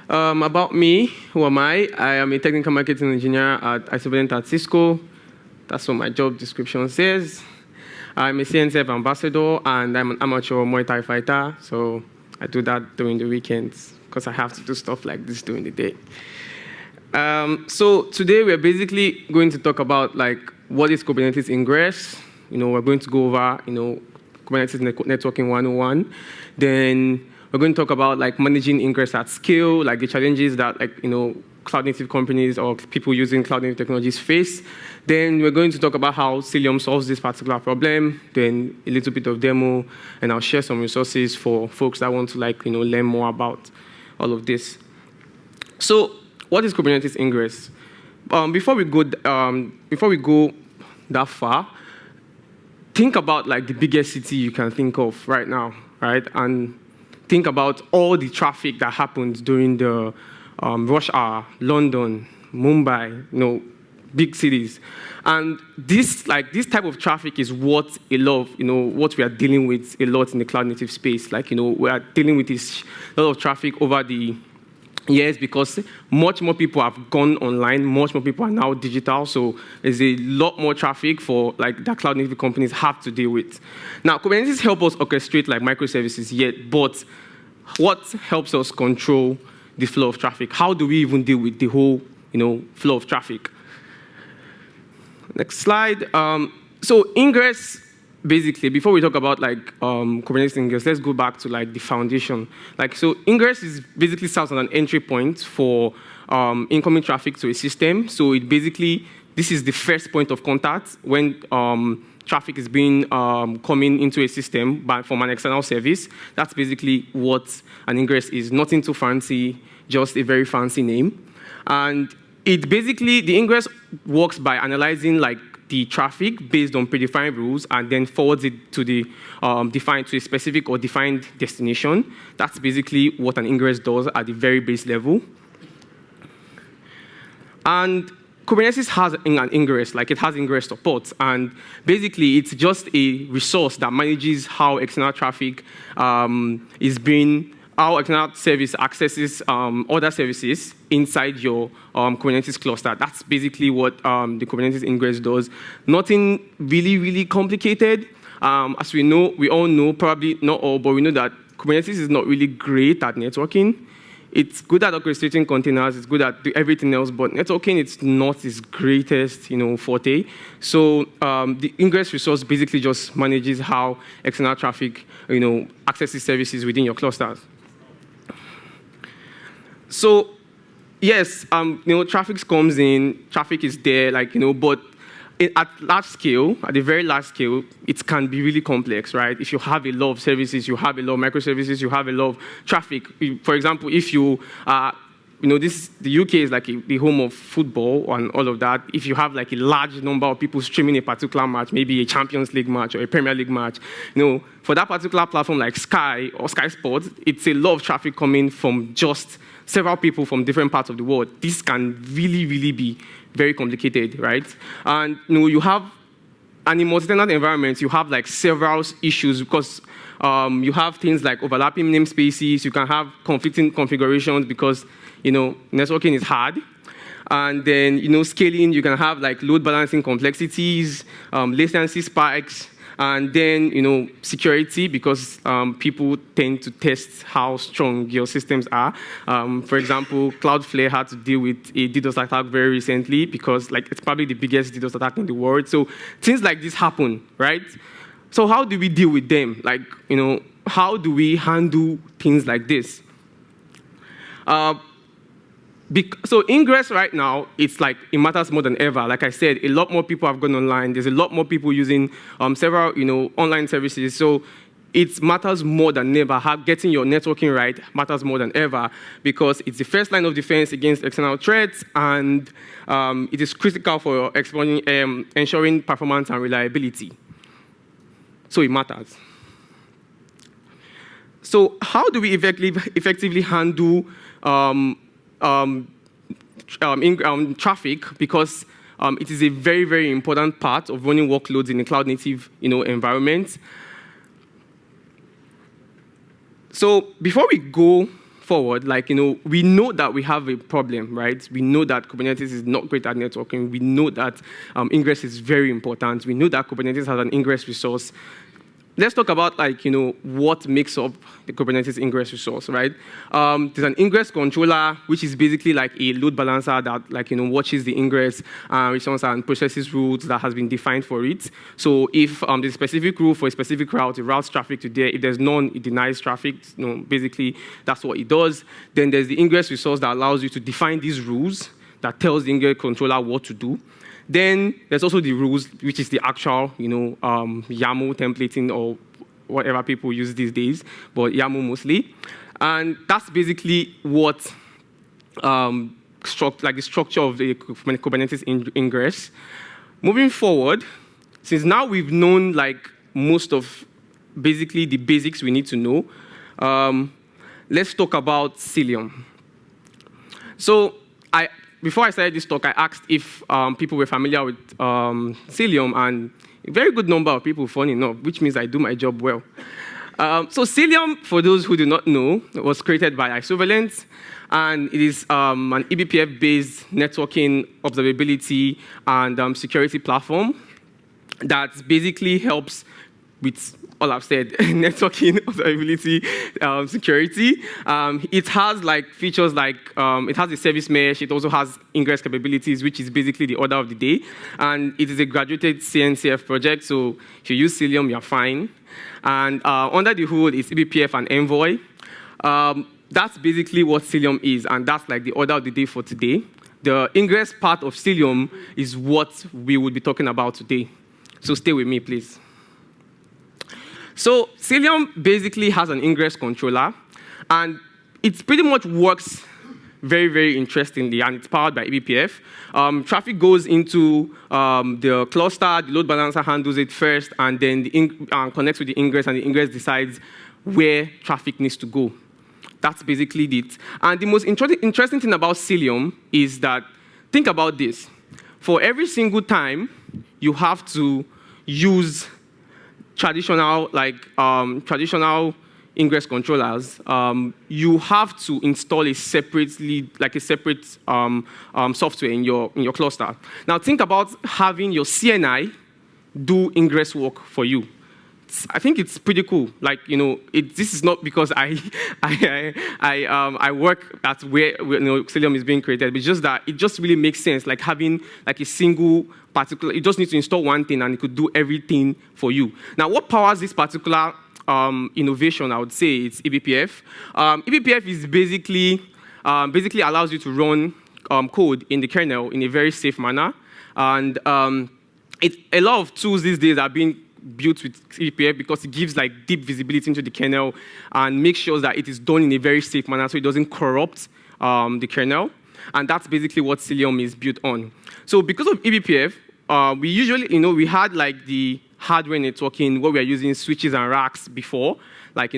About me, who am I? I am a technical marketing engineer at Cisco. That's what my job description says. I'm a CNCF ambassador, and I'm an amateur Muay Thai fighter, so I do that during the weekends because I have to do stuff like this during the day. So today we're basically going to talk about what is Kubernetes Ingress. We're going to go over Kubernetes networking 101. Then we're going to talk about managing ingress at scale, the challenges that cloud native companies or people using cloud native technologies face. Then we're going to talk about how Cilium solves this particular problem. Then a little bit of demo, and I'll share some resources for folks that want to learn more about all of this. So what is Kubernetes Ingress? Before we go that far, think about the biggest city you can think of right now, right? And think about all the traffic that happens during the rush hour, London, Mumbai, big cities. And this type of traffic is what a lot of, what we are dealing with a lot in the cloud native space. We are dealing with this lot of traffic over the years because much more people have gone online, much more people are now digital, so there's a lot more traffic for that cloud native companies have to deal with. Now, Kubernetes help us orchestrate microservices, but what helps us control the flow of traffic? How do we even deal with the whole flow of traffic? Next slide. So Ingress, basically, before we talk about Kubernetes Ingress, let's go back to the foundation. So Ingress is basically serves as an entry point for incoming traffic to a system. So this is the first point of contact when traffic is being coming into a system from an external service. That's basically what an ingress is. Nothing too fancy, just a very fancy name. And the ingress works by analyzing the traffic based on predefined rules and then forwards it to the to a specific or defined destination. That's basically what an ingress does at the very base level. And Kubernetes has an ingress, it has ingress support, and basically it's just a resource that manages how external traffic how external service accesses other services inside your Kubernetes cluster. That's basically what the Kubernetes Ingress does. Nothing really, really complicated. As we all know, probably not all, but we know that Kubernetes is not really great at networking. It's good at orchestrating containers, it's good at everything else, but networking it's not its greatest, forte. So the Ingress resource basically just manages how external traffic, accesses services within your clusters. So yes, traffic comes in, traffic is there, but at large scale, at a very large scale, it can be really complex, right? If you have a lot of services, you have a lot of microservices, you have a lot of traffic. For example, if you, the UK is the home of football and all of that. If you have a large number of people streaming a particular match, maybe a Champions League match or a Premier League match, for that particular platform like Sky or Sky Sports, it's a lot of traffic coming from just several people from different parts of the world. This can really, really be very complicated, right? And you have, and in multi-tenant environments, you have several issues because you have things like overlapping namespaces. You can have conflicting configurations because networking is hard. And then scaling, you can have load balancing complexities, latency spikes. And then, security, because people tend to test how strong your systems are. For example, Cloudflare had to deal with a DDoS attack very recently because, it's probably the biggest DDoS attack in the world. So things like this happen, right? So how do we deal with them? How do we handle things like this? So Ingress right now, it matters more than ever. Like I said, a lot more people have gone online. There's a lot more people using several, online services. So it matters more than ever. Getting your networking right matters more than ever because it's the first line of defense against external threats, and it is critical for ensuring performance and reliability. So it matters. So how do we effectively handle traffic? Because it is a very, very important part of running workloads in a cloud-native, environment. So before we go forward, we know that we have a problem, right? We know that Kubernetes is not great at networking. We know that Ingress is very important. We know that Kubernetes has an Ingress resource. Let's talk about what makes up the Kubernetes Ingress resource, right? There's an Ingress controller, which is basically like a load balancer that watches the Ingress response and processes rules that has been defined for it. So if there's a specific rule for a specific route, it routes traffic to there. If there's none, it denies traffic. Basically that's what it does. Then there's the Ingress resource that allows you to define these rules that tells the Ingress controller what to do. Then there's also the rules, which is the actual, YAML templating or whatever people use these days, but YAML mostly. And that's basically what the structure of the Kubernetes Ingress. Moving forward, since now we've known most of basically the basics we need to know, let's talk about Cilium. So before I started this talk, I asked if people were familiar with Cilium, and a very good number of people, funny enough, which means I do my job well. So Cilium, for those who do not know, was created by Observability, and it is an eBPF-based networking, observability, and security platform that basically helps with all I've said, networking, observability, security. It has features it has a service mesh. It also has Ingress capabilities, which is basically the order of the day. And it is a graduated CNCF project, so if you use Cilium, you're fine. And under the hood is eBPF and Envoy. That's basically what Cilium is, and that's the order of the day for today. The Ingress part of Cilium is what we will be talking about today. So stay with me, please. So Cilium basically has an Ingress controller, and it pretty much works very, very interestingly, and it's powered by eBPF. Traffic goes into the cluster, the load balancer handles it first, and then connects with the Ingress, and the Ingress decides where traffic needs to go. That's basically it. And the most interesting thing about Cilium is that, think about this. For every single time you have to use traditional Ingress controllers, you have to install a separate software in your cluster. Now think about having your CNI do Ingress work for you. I think it's pretty cool. This is not because I work at where Cilium is being created, but it's just that it just really makes sense. Having a single particular, you just need to install one thing and it could do everything for you. Now, what powers this particular innovation? I would say it's eBPF. eBPF is basically allows you to run code in the kernel in a very safe manner, and a lot of tools these days are being built with eBPF because it gives deep visibility into the kernel and makes sure that it is done in a very safe manner so it doesn't corrupt the kernel. And that's basically what Cilium is built on. So because of eBPF, we usually, we had the hardware networking where we are using switches and racks before, then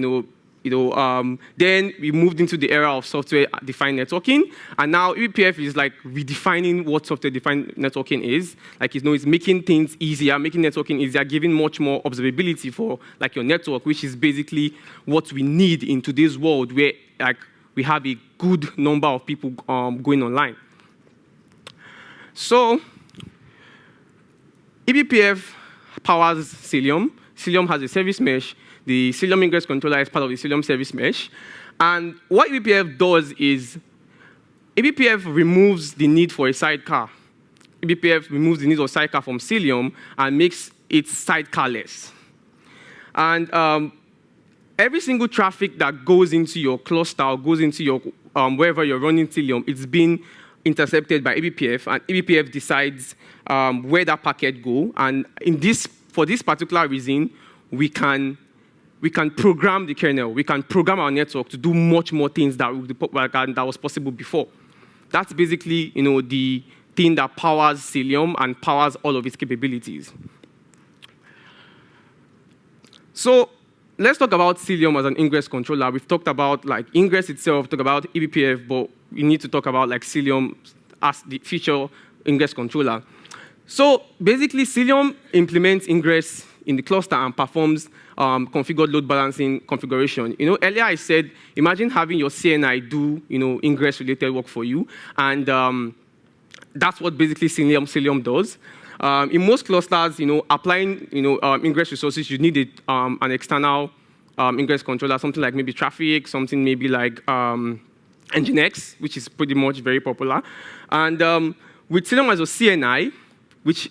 we moved into the era of software-defined networking, and now eBPF is redefining what software-defined networking is. It's making things easier, making networking easier, giving much more observability for your network, which is basically what we need in today's world where we have a good number of people going online. So eBPF powers Cilium. Cilium has a service mesh. The Cilium Ingress controller is part of the Cilium service mesh. And what eBPF does is eBPF removes the need for a sidecar. eBPF removes the need of a sidecar from Cilium and makes it sidecarless. And every single traffic that goes into your cluster or goes into your wherever you're running Cilium, it's being intercepted by eBPF, and eBPF decides where that packet go. And for this particular reason, we can program the kernel. We can program our network to do much more things that was possible before. That's basically, the thing that powers Cilium and powers all of its capabilities. So let's talk about Cilium as an Ingress controller. We've talked about Ingress itself, talked about eBPF, but we need to talk about Cilium as the feature Ingress controller. So basically, Cilium implements Ingress in the cluster and performs configured load balancing configuration. Earlier I said, imagine having your CNI do, ingress-related work for you, and that's what basically Cilium does. In most clusters, applying, ingress resources, you need an external ingress controller, something like maybe Traffic, something maybe like Nginx, which is pretty much very popular. And with Cilium as a CNI, which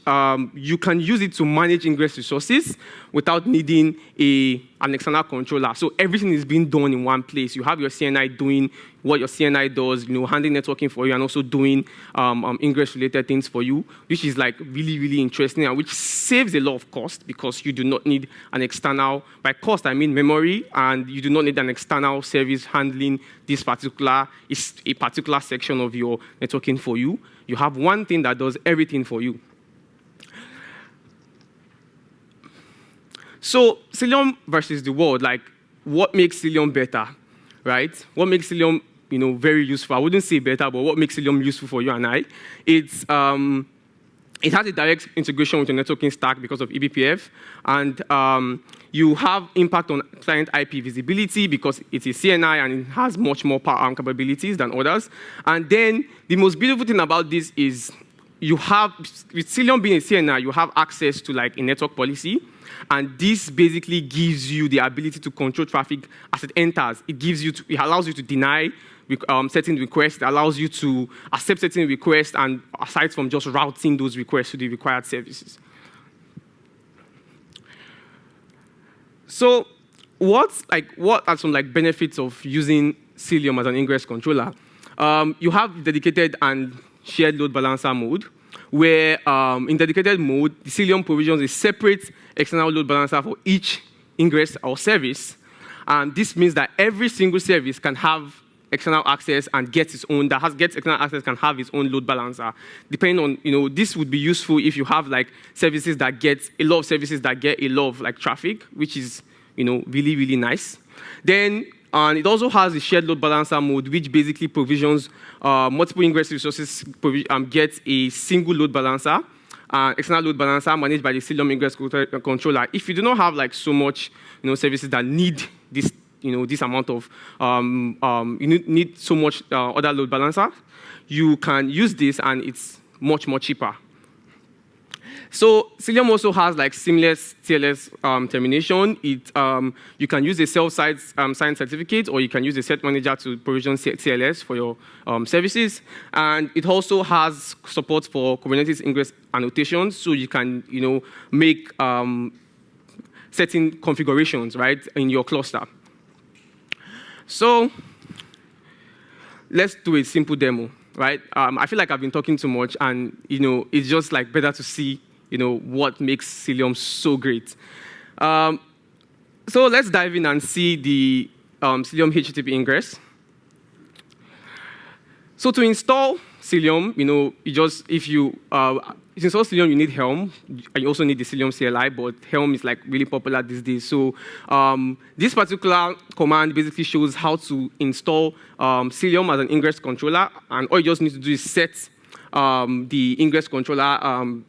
you can use it to manage ingress resources without needing an external controller. So everything is being done in one place. You have your CNI doing what your CNI does, handling networking for you, and also doing ingress-related things for you, which is like really, really interesting, and which saves a lot of cost because you do not need an external, by cost I mean memory, and you do not need an external service handling this particular section of your networking for you. You have one thing that does everything for you. So Cilium versus the world, like what makes Cilium better, right? What makes Cilium, very useful? I wouldn't say better, but what makes Cilium useful for you and I? It has a direct integration with your networking stack because of eBPF, and you have impact on client IP visibility because it's a CNI and it has much more power and capabilities than others. And then the most beautiful thing about this is you have, with Cilium being a CNI, you have access to like a network policy. And this basically gives you the ability to control traffic as it enters. It allows you to deny certain requests. It allows you to accept certain requests, and aside from just routing those requests to the required services. So, what are some benefits of using Cilium as an ingress controller? You have dedicated and shared load balancer mode, where in dedicated mode, the Cilium provisions a separate external load balancer for each ingress or service. And this means that every single service can have external access and gets external access can have its own load balancer. Depending on, this would be useful if you have services that get a lot of traffic, which is, really, really nice. Then, and it also has a shared load balancer mode, which basically provisions multiple ingress resources, gets a single load balancer, external load balancer managed by the Cilium Ingress controller. If you do not have so much, services that need this, this amount of, need so much other load balancer, you can use this, and it's much more cheaper. So Cilium also has seamless TLS termination. You can use a self-signed certificate, or you can use a set manager to provision TLS for your services. And it also has support for Kubernetes Ingress annotations, so you can make certain configurations right in your cluster. So let's do a simple demo, right? I feel like I've been talking too much, and it's just better to see what makes Cilium so great. So let's dive in and see the Cilium HTTP Ingress. So to install Cilium, if you install Cilium, you need Helm. You also need the Cilium CLI, but Helm is really popular these days. So this particular command basically shows how to install Cilium as an ingress controller, and all you just need to do is set the ingress controller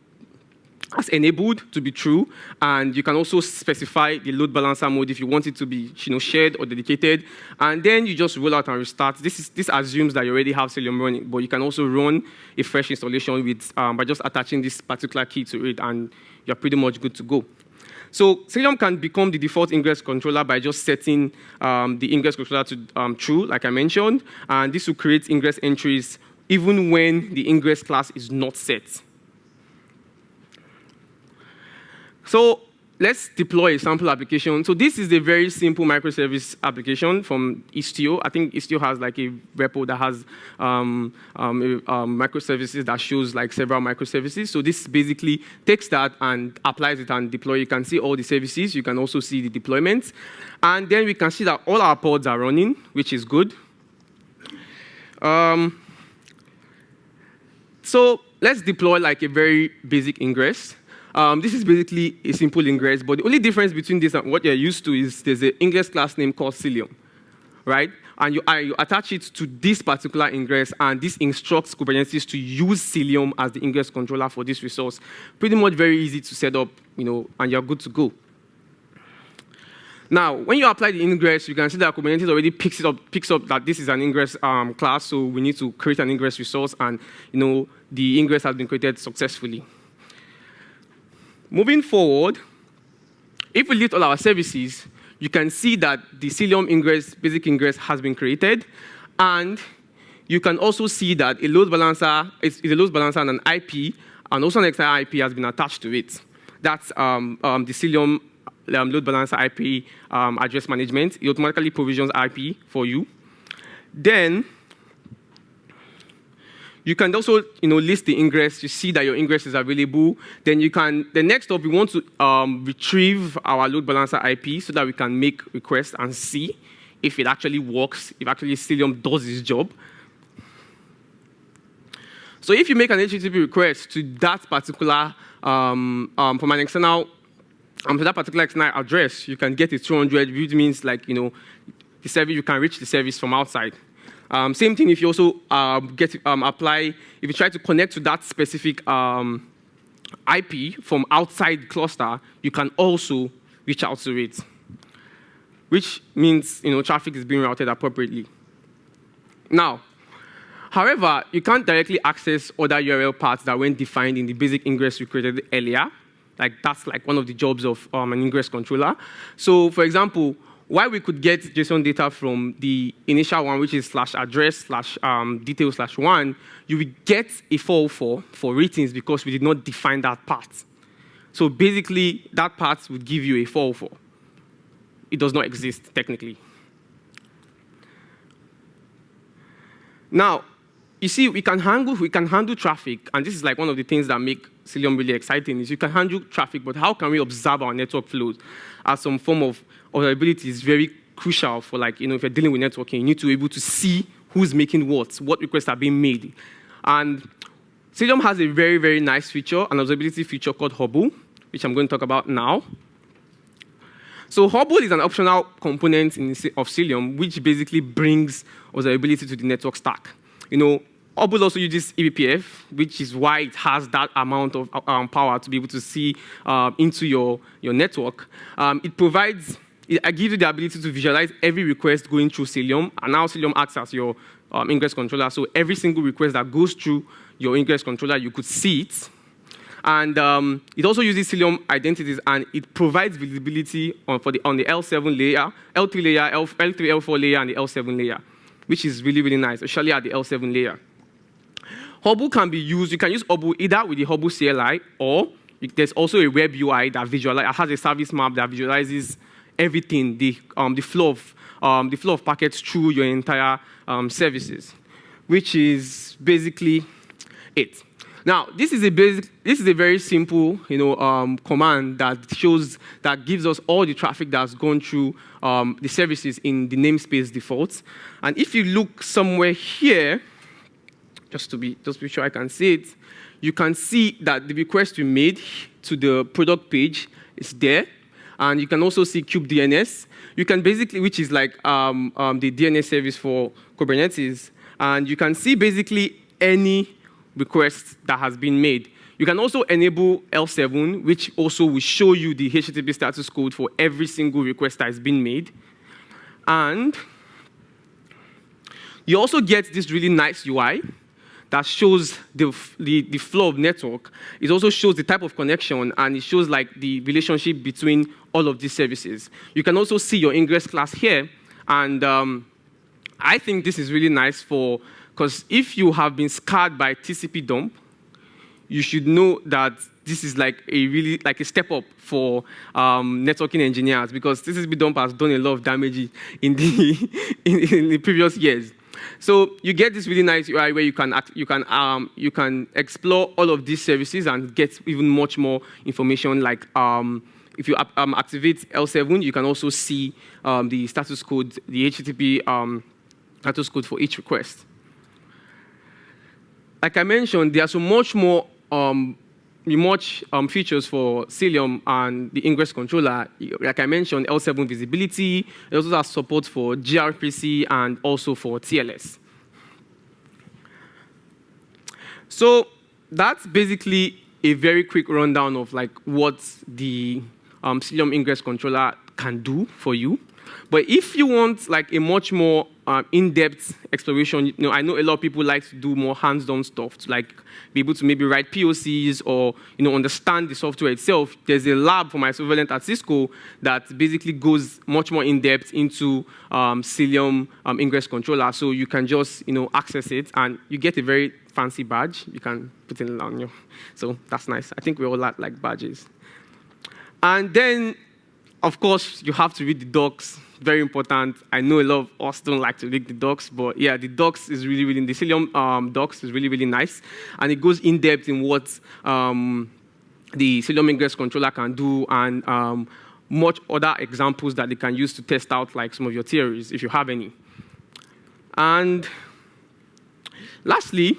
as enabled to be true, and you can also specify the load balancer mode if you want it to be shared or dedicated, and then you just roll out and restart. This assumes that you already have Cilium running, but you can also run a fresh installation with by just attaching this particular key to it, and you're pretty much good to go. So Cilium can become the default ingress controller by just setting the ingress controller to true, like I mentioned, and this will create ingress entries even when the ingress class is not set. So let's deploy a sample application. So this is a very simple microservice application from Istio. I think Istio has a repo that has microservices that shows several microservices. So this basically takes that and applies it and deploy. You can see all the services. You can also see the deployments. And then we can see that all our pods are running, which is good. So let's deploy a very basic ingress. This is basically a simple ingress, but the only difference between this and what you're used to is there's an ingress class name called Cilium, right? And you attach it to this particular ingress, and this instructs Kubernetes to use Cilium as the ingress controller for this resource. Pretty much very easy to set up, and you're good to go. Now, when you apply the ingress, you can see that Kubernetes already picks up that this is an ingress class, so we need to create an ingress resource, and the ingress has been created successfully. Moving forward, if we list all our services, you can see that the Cilium Ingress, basic ingress, has been created, and you can also see that a load balancer is a load balancer and an IP, and also an external IP has been attached to it. That's the Cilium load balancer IP address management. It automatically provisions IP for you. Then you can also list the ingress. You see that your ingress is available. Then the next step, we want to retrieve our load balancer IP so that we can make requests and see if it actually works, if actually Cilium does its job. So if you make an HTTP request to that particular, from an external, to that particular external address, you can get a 200, which means the service, you can reach the service from outside. Same thing if you also if you try to connect to that specific IP from outside cluster, you can also reach out to it, which means traffic is being routed appropriately. Now, however, you can't directly access other URL paths that weren't defined in the basic ingress we created earlier. That's one of the jobs of an ingress controller. So, for example, while we could get JSON data from the initial one, which is /address/detail/1, you will get a 404 for ratings because we did not define that path. So basically, that path would give you a 404. It does not exist technically. Now, you see, we can handle traffic, and this is one of the things that make Cilium really exciting, is you can handle traffic, but how can we observe our network flows as some form of observability is very crucial for if you're dealing with networking, you need to be able to see who's making what requests are being made. And Cilium has a very, very nice feature, an observability feature called Hubble, which I'm going to talk about now. So Hubble is an optional component of Cilium, which basically brings observability to the network stack. Hubble also uses eBPF, which is why it has that amount of power to be able to see into your network. It gives you the ability to visualize every request going through Cilium, and now Cilium acts as your ingress controller. So every single request that goes through your ingress controller, you could see it. And it also uses Cilium identities, and it provides visibility on the L7 layer, L3 layer, L3, L4 layer, and the L7 layer, which is really, really nice, especially at the L7 layer. Hubble can be used. You can use Hubble either with the Hubble CLI, or there's also a web UI that has a service map that visualizes everything, the flow of packets through your entire services, which is basically it. Now, this is a very simple, command that gives us all the traffic that's gone through the services in the namespace defaults. And if you look somewhere here, just to be sure I can see it, you can see that the request we made to the product page is there, and you can also see kubedns. You can basically, which is the DNS service for Kubernetes, and you can see basically any request that has been made. You can also enable L7, which also will show you the HTTP status code for every single request that has been made. And you also get this really nice UI that shows the flow of network. It also shows the type of connection, and it shows the relationship between all of these services. You can also see your ingress class here, and I think this is really nice because if you have been scarred by TCP dump, you should know that this is a step up for networking engineers, because TCP dump has done a lot of damage in the previous years. So you get this really nice UI where you can explore all of these services and get even much more information. If you activate L7, you can also see the status code, the HTTP status code for each request. Like I mentioned, there are so much more much features for Cilium and the Ingress controller. Like I mentioned, L7 visibility. It also has support for gRPC and also for TLS. So that's basically a very quick rundown of like what the Cilium Ingress controller can do for you. But if you want like a much more in-depth exploration, I know a lot of people like to do more hands-on stuff, to like be able to maybe write POCs or understand the software itself. There's a lab for my Observability at Cisco that basically goes much more in-depth into Cilium Ingress controller. So you can just access it, and you get a very fancy badge. You can put it on you. So that's nice. I think we all like badges. And then, of course, you have to read the docs. Very important. I know a lot of us don't like to read the docs, but yeah, the docs is really, really, the Cilium docs is really, really nice. And it goes in depth in what the Cilium Ingress controller can do, and much other examples that they can use to test out like some of your theories, if you have any. And lastly,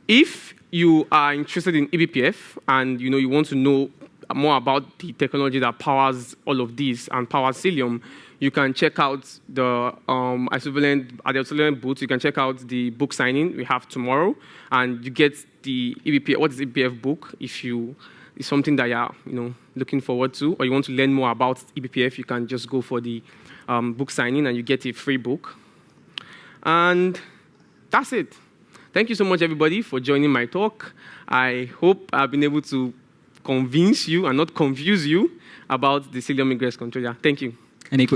if you are interested in eBPF and you want to know more about the technology that powers all of these and powers Cilium, you can check out the Observability booth. You can check out the book signing we have tomorrow, and you get the eBPF. What is eBPF book? If it's something that you're looking forward to, or you want to learn more about eBPF, you can just go for the book signing, and you get a free book. And that's it. Thank you so much, everybody, for joining my talk. I hope I've been able to convince you and not confuse you about the Cilium Ingress controller. Thank you. Any